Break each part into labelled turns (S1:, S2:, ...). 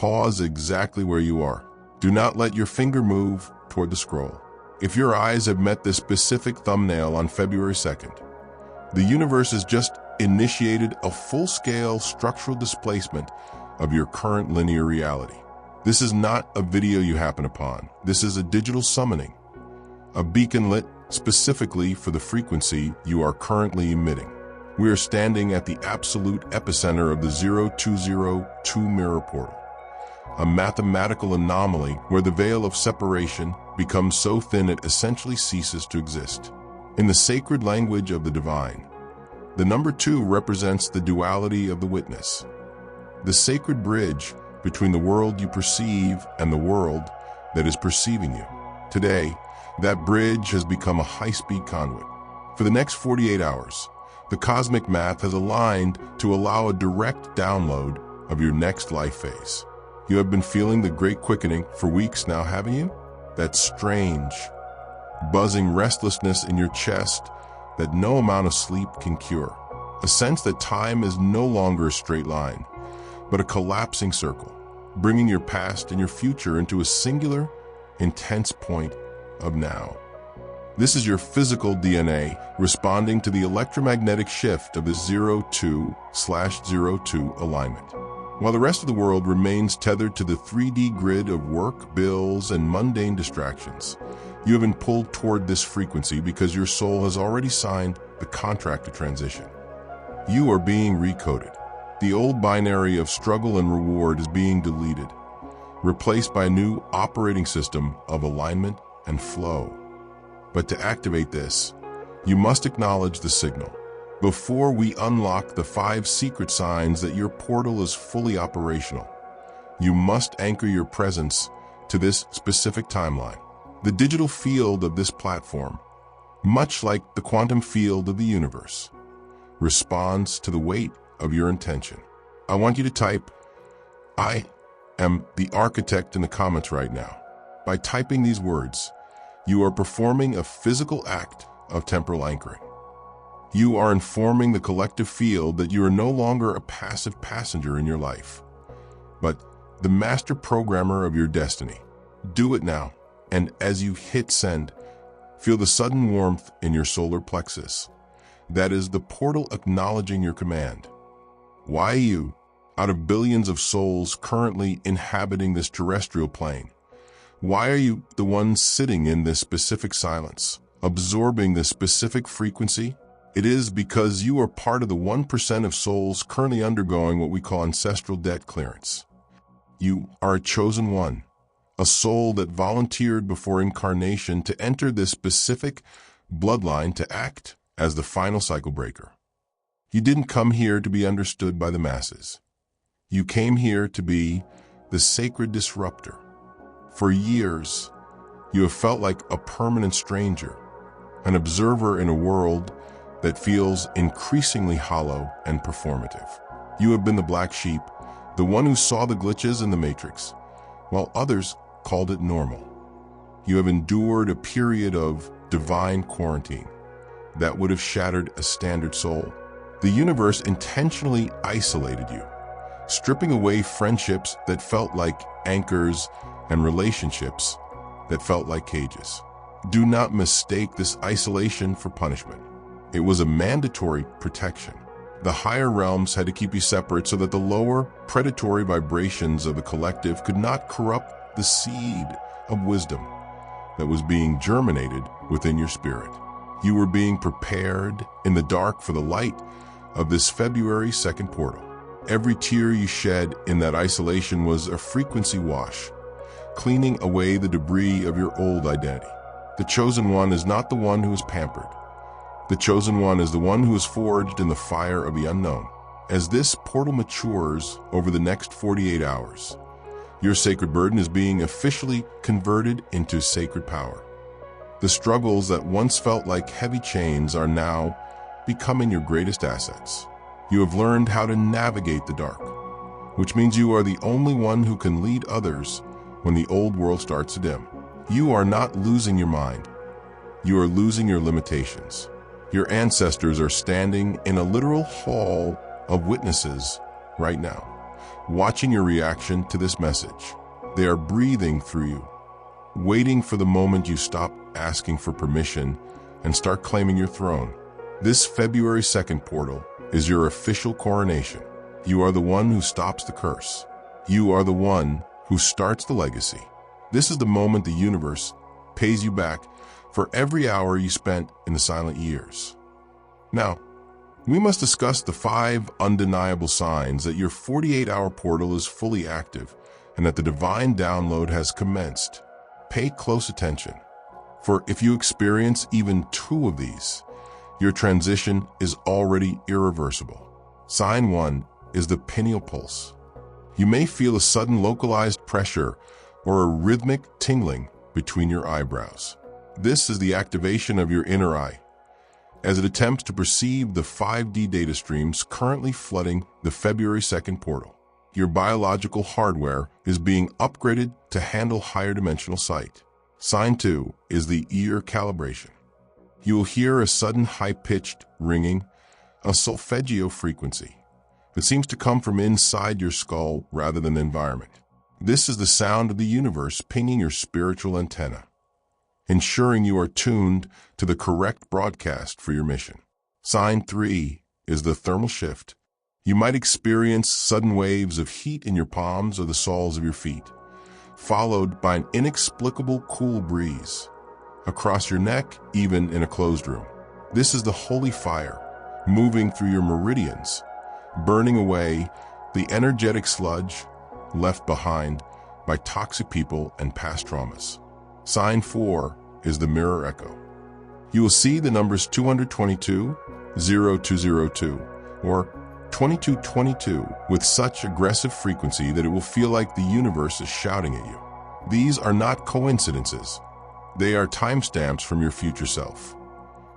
S1: Pause exactly where you are. Do not let your finger move toward the scroll. If your eyes have met this specific thumbnail on February 2nd, the universe has just initiated a full-scale structural displacement of your current linear reality. This is not a video you happen upon. This is a digital summoning, a beacon lit specifically for the frequency you are currently emitting. We are standing at the absolute epicenter of the 0202 mirror portal, a mathematical anomaly where the veil of separation becomes so thin it essentially ceases to exist. In the sacred language of the divine, the number 2 represents the duality of the witness, the sacred bridge between the world you perceive and the world that is perceiving you. Today, that bridge has become a high-speed conduit. For the next 48 hours, the cosmic math has aligned to allow a direct download of your next life phase. You have been feeling the great quickening for weeks now, haven't you? That strange, buzzing restlessness in your chest that no amount of sleep can cure. A sense that time is no longer a straight line, but a collapsing circle, bringing your past and your future into a singular, intense point of now. This is your physical DNA responding to the electromagnetic shift of the 02/02 alignment. While the rest of the world remains tethered to the 3D grid of work, bills, and mundane distractions, you have been pulled toward this frequency because your soul has already signed the contract to transition. You are being recoded. The old binary of struggle and reward is being deleted, replaced by a new operating system of alignment and flow. But to activate this, you must acknowledge the signal. Before we unlock the 5 secret signs that your portal is fully operational, you must anchor your presence to this specific timeline. The digital field of this platform, much like the quantum field of the universe, responds to the weight of your intention. I want you to type, "I am the architect" in the comments right now. By typing these words, you are performing a physical act of temporal anchoring. You are informing the collective field that you are no longer a passive passenger in your life, but the master programmer of your destiny. Do it now, and as you hit send, feel the sudden warmth in your solar plexus. That is the portal acknowledging your command. Why you, out of billions of souls currently inhabiting this terrestrial plane? Why are you the one sitting in this specific silence, absorbing this specific frequency? It is because you are part of the 1% of souls currently undergoing what we call ancestral debt clearance. You are a chosen one, a soul that volunteered before incarnation to enter this specific bloodline to act as the final cycle breaker. You didn't come here to be understood by the masses. You came here to be the sacred disruptor. For years, you have felt like a permanent stranger, an observer in a world that feels increasingly hollow and performative. You have been the black sheep, the one who saw the glitches in the matrix, while others called it normal. You have endured a period of divine quarantine that would have shattered a standard soul. The universe intentionally isolated you, stripping away friendships that felt like anchors and relationships that felt like cages. Do not mistake this isolation for punishment. It was a mandatory protection. The higher realms had to keep you separate so that the lower, predatory vibrations of the collective could not corrupt the seed of wisdom that was being germinated within your spirit. You were being prepared in the dark for the light of this February 2nd portal. Every tear you shed in that isolation was a frequency wash, cleaning away the debris of your old identity. The chosen one is not the one who is pampered. The chosen one is the one who is forged in the fire of the unknown. As this portal matures over the next 48 hours, your sacred burden is being officially converted into sacred power. The struggles that once felt like heavy chains are now becoming your greatest assets. You have learned how to navigate the dark, which means you are the only one who can lead others when the old world starts to dim. You are not losing your mind. You are losing your limitations. Your ancestors are standing in a literal hall of witnesses right now. watching your reaction to this message. They are breathing through you, waiting for the moment you stop asking for permission and start claiming your throne. This February 2nd portal is your official coronation. You are the one who stops the curse. You are the one who starts the legacy. This is the moment the universe pays you back for every hour you spent in the silent years. Now, we must discuss the 5 undeniable signs that your 48-hour portal is fully active and that the divine download has commenced. Pay close attention, for if you experience even 2 of these, your transition is already irreversible. Sign 1 is the pineal pulse. You may feel a sudden localized pressure or a rhythmic tingling between your eyebrows. This is the activation of your inner eye, as it attempts to perceive the 5D data streams currently flooding the February 2nd portal. Your biological hardware is being upgraded to handle higher dimensional sight. Sign 2 is the ear calibration. You will hear a sudden high-pitched ringing, a solfeggio frequency that seems to come from inside your skull rather than the environment. This is the sound of the universe pinging your spiritual antenna, ensuring you are tuned to the correct broadcast for your mission. Sign 3 is the thermal shift. You might experience sudden waves of heat in your palms or the soles of your feet, followed by an inexplicable cool breeze across your neck, even in a closed room. This is the holy fire moving through your meridians, burning away the energetic sludge left behind by toxic people and past traumas. Sign 4 is the mirror echo. You will see the numbers 222, 0202, or 2222 with such aggressive frequency that it will feel like the universe is shouting at you. These are not coincidences. They are timestamps from your future self,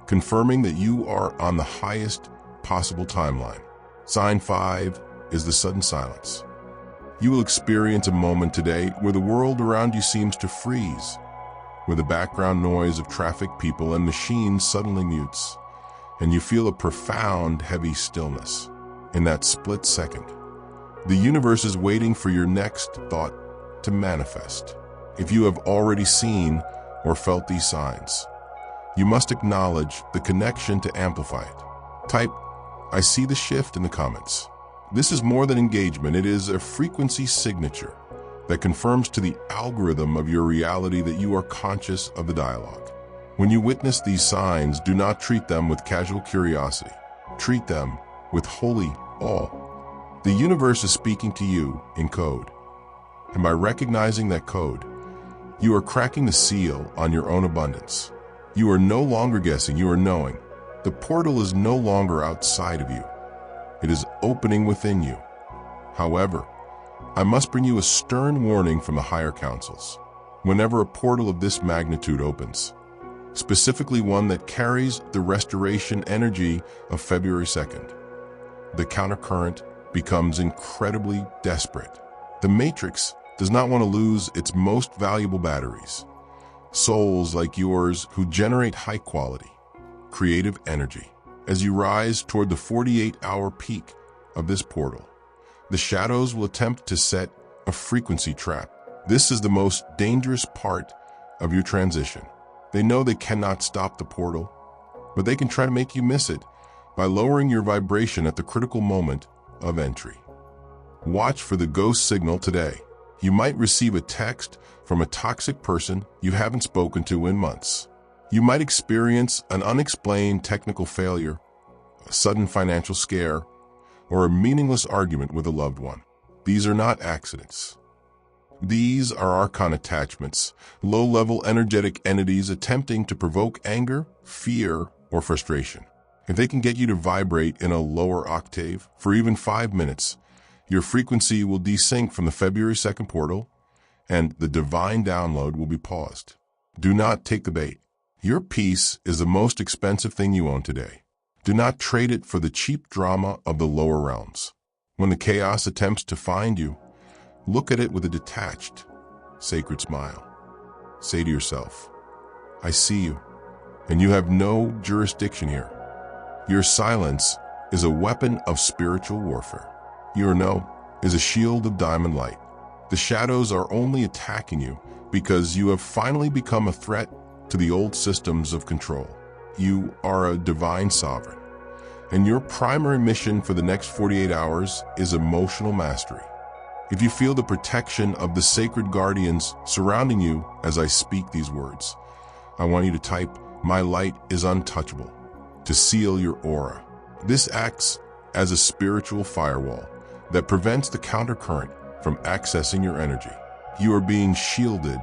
S1: confirming that you are on the highest possible timeline. Sign 5 is the sudden silence. You will experience a moment today where the world around you seems to freeze, where the background noise of traffic, people, and machines suddenly mutes, and you feel a profound, heavy stillness. In that split second, the universe is waiting for your next thought to manifest. If you have already seen or felt these signs, you must acknowledge the connection to amplify it. Type, "I see the shift" in the comments. This is more than engagement. It is a frequency signature that confirms to the algorithm of your reality that you are conscious of the dialogue. When you witness these signs, do not treat them with casual curiosity. Treat them with holy awe. The universe is speaking to you in code, and by recognizing that code, you are cracking the seal on your own abundance. You are no longer guessing, you are knowing. The portal is no longer outside of you. It is opening within you. However, I must bring you a stern warning from the higher councils. Whenever a portal of this magnitude opens, specifically one that carries the restoration energy of February 2nd, the countercurrent becomes incredibly desperate. The Matrix does not want to lose its most valuable batteries, souls like yours who generate high-quality, creative energy. As you rise toward the 48-hour peak of this portal, the shadows will attempt to set a frequency trap. This is the most dangerous part of your transition. They know they cannot stop the portal, but they can try to make you miss it by lowering your vibration at the critical moment of entry. Watch for the ghost signal today. You might receive a text from a toxic person you haven't spoken to in months. You might experience an unexplained technical failure, a sudden financial scare, or a meaningless argument with a loved one. These are not accidents. These are archon attachments, low-level energetic entities attempting to provoke anger, fear, or frustration. If they can get you to vibrate in a lower octave for even 5 minutes, your frequency will desync from the February 2nd portal, and the divine download will be paused. Do not take the bait. Your peace is the most expensive thing you own today. Do not trade it for the cheap drama of the lower realms. When the chaos attempts to find you, look at it with a detached, sacred smile. Say to yourself, "I see you, and you have no jurisdiction here." Your silence is a weapon of spiritual warfare. You know, is a shield of diamond light. The shadows are only attacking you because you have finally become a threat to the old systems of control. You are a divine sovereign, and your primary mission for the next 48 hours is emotional mastery. If you feel the protection of the sacred guardians surrounding you as I speak these words, I want you to type, "My light is untouchable," to seal your aura. This acts as a spiritual firewall that prevents the countercurrent from accessing your energy. You are being shielded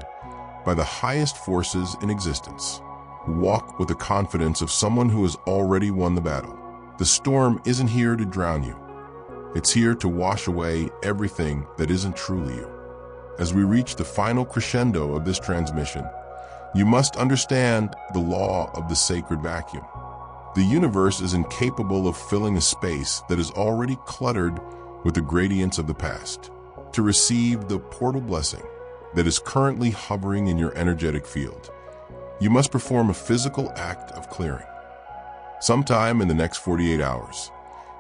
S1: by the highest forces in existence. Walk with the confidence of someone who has already won the battle. The storm isn't here to drown you. It's here to wash away everything that isn't truly you. As we reach the final crescendo of this transmission, you must understand the law of the sacred vacuum. The universe is incapable of filling a space that is already cluttered with the gradients of the past. To receive the portal blessing that is currently hovering in your energetic field, you must perform a physical act of clearing. Sometime in the next 48 hours,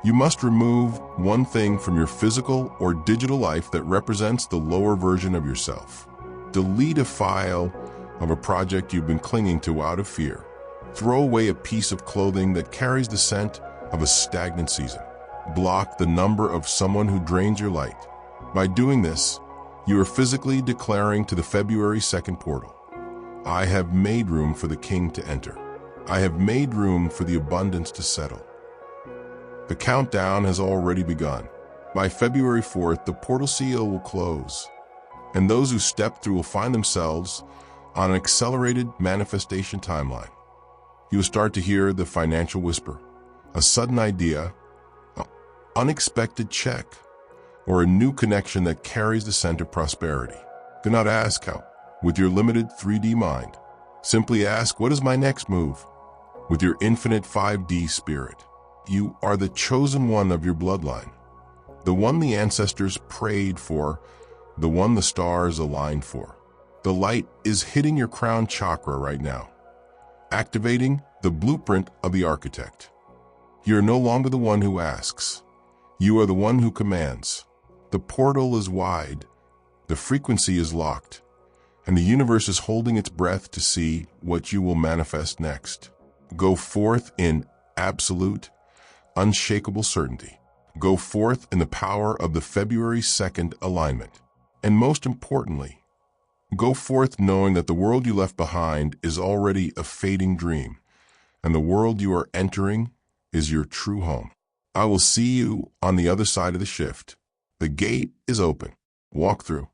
S1: you must remove one thing from your physical or digital life that represents the lower version of yourself. Delete a file of a project you've been clinging to out of fear. Throw away a piece of clothing that carries the scent of a stagnant season. Block the number of someone who drains your light. By doing this, you are physically declaring to the February 2nd portal, "I have made room for the king to enter. I have made room for the abundance to settle." The countdown has already begun. By February 4th, the portal seal will close, and those who step through will find themselves on an accelerated manifestation timeline. You will start to hear the financial whisper, a sudden idea, an unexpected check, or a new connection that carries the scent of prosperity. Do not ask how with your limited 3D mind. Simply ask, "What is my next move?" with your infinite 5D spirit. You are the chosen one of your bloodline, the one the ancestors prayed for, the one the stars aligned for. The light is hitting your crown chakra right now, activating the blueprint of the architect. You are no longer the one who asks. You are the one who commands. The portal is wide, the frequency is locked, and the universe is holding its breath to see what you will manifest next. Go forth in absolute, unshakable certainty. Go forth in the power of the February 2nd alignment. And most importantly, go forth knowing that the world you left behind is already a fading dream, and the world you are entering is your true home. I will see you on the other side of the shift. The gate is open. Walk through.